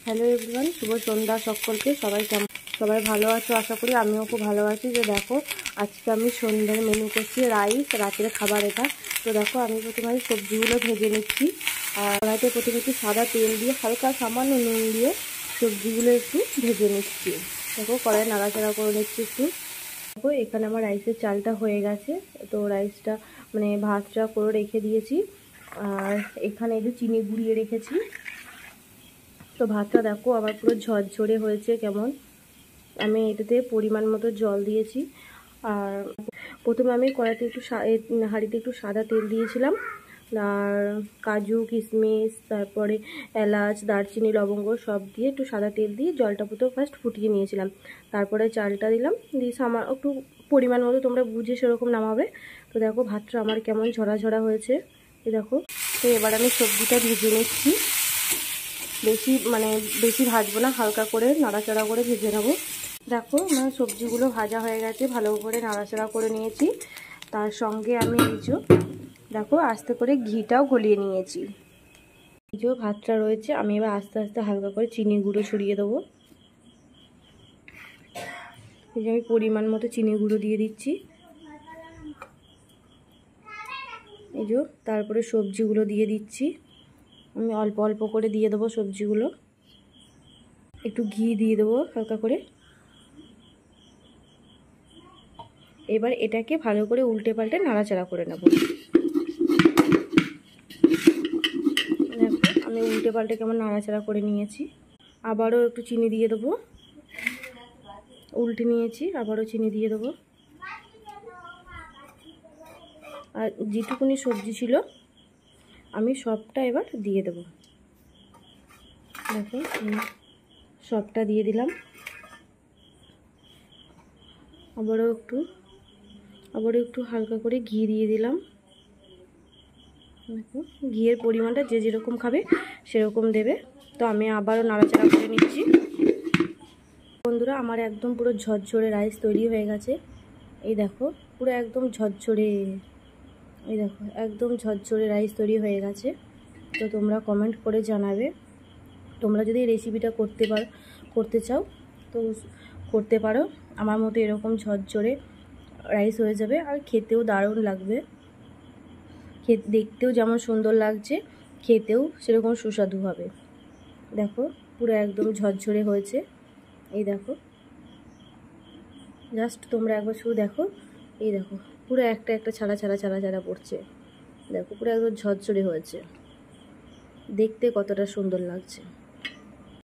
Hello everyone, শুভ সন্ধ্যা সকলকে। সবাই ভালো আছো আশা করি। আমিও খুব ভালো আছি। যে দেখো, আজকে আমি সন্ধ্যার মেনু করছি রাইস, রাতের খাবার এটা। তো দেখো, আমি প্রথমে সবজিগুলো ভেজে নিচ্ছি। আর কড়াইতে প্রথমে একটু সাদা তেল দিয়ে হালকা সামান্য নুন দিয়ে সবজিগুলো একটু ভেজে নিচ্ছি। দেখো, কড়াই নাড়াচাড়া করে নিচ্ছি একটু। দেখো, এখানে আমার রাইসের চালটা হয়ে গেছে। তো রাইসটা ভাতটা করে রেখে দিয়েছি। আর এখানে একটু চিনি গুঁড়িয়ে রেখেছি। তো ভাতটা দেখো আমার পুরো ঝরঝরে হয়েছে কেমন। আমি এটাতে পরিমাণ মতো জল দিয়েছি। আর প্রথমে আমি কড়াইতে হাঁড়িতে একটু সাদা তেল দিয়েছিলাম। আর কাজু কিশমিশ, তারপরে এলাচ, দারচিনি, লবঙ্গ সব দিয়ে একটু সাদা তেল দিয়ে জলটা ফার্স্ট ফুটিয়ে নিয়েছিলাম। তারপরে চালটা দিলাম, দিয়ে একটু পরিমাণ মতো তোমরা বুঝে সেরকম নামাবে। তো দেখো, ভাতটা আমার কেমন ঝরা ঝরা হয়েছে। দেখো, তো এবার আমি সবজিটা ভেজে নিচ্ছি। বেশি ভাজবো না, হালকা করে নাড়াচাড়া করে ভেজে নেবো। দেখো, আমার সবজিগুলো ভাজা হয়ে গেছে, ভালো করে নাড়াচাড়া করে নিয়েছি। তার সঙ্গে আমি দেখো আস্তে করে ঘিটাও গলিয়ে নিয়েছি। এই যে ভাতটা রয়েছে, আমি এবার আস্তে আস্তে হালকা করে চিনি গুঁড়ো ছড়িয়ে দেবো। এই যে আমি পরিমাণ মতো চিনি গুঁড়ো দিয়ে দিচ্ছি। এই যে তারপরে সবজিগুলো দিয়ে দিচ্ছি। আমি অল্প অল্প করে দিয়ে দেবো সবজিগুলো। একটু ঘি দিয়ে দেবো হালকা করে। এবার এটাকে ভালো করে উল্টে পাল্টে নাড়াচাড়া করে নেব। দেখো, আমি উল্টে পাল্টে কেমন নাড়াচাড়া করে নিয়েছি। আবারও একটু চিনি দিয়ে দেবো। উল্টে নিয়েছি, আবারও চিনি দিয়ে দেবো। আর যেটুকুনি সবজি ছিল আমি সবটা এবার দিয়ে দেবো। দেখো, সবটা দিয়ে দিলাম। আবারও একটু হালকা করে ঘি দিয়ে দিলাম। দেখো, ঘিয়ের পরিমাণটা যে যেরকম খাবে সেরকম দেবে। তো আমি আবারও নাড়াচাড়া করে নিচ্ছি। বন্ধুরা, আমার একদম পুরো ঝরঝরে রাইস তৈরি হয়ে গেছে। এই দেখো, পুরো একদম ঝরঝরে। এই দেখো, একদম ঝরঝরে রাইস তৈরি হয়ে গেছে। তো তোমরা কমেন্ট করে জানাবে। তোমরা যদি এই রেসিপিটা করতে চাও তো করতে পারো। আমার মতো এরকম ঝরঝরে রাইস হয়ে যাবে। আর খেতেও দারুণ লাগবে। দেখতেও যেমন সুন্দর লাগছে, খেতেও সেরকম সুস্বাদু হবে। দেখো, পুরো একদম ঝরঝরে হয়েছে। এই দেখো, জাস্ট তোমরা একবার শুধু দেখো। এই দেখো, পুরো একটা একটা ছাড়া পড়ছে। দেখো, পুরো একদম ঝরঝরে হয়েছে। দেখতে কতটা সুন্দর লাগছে।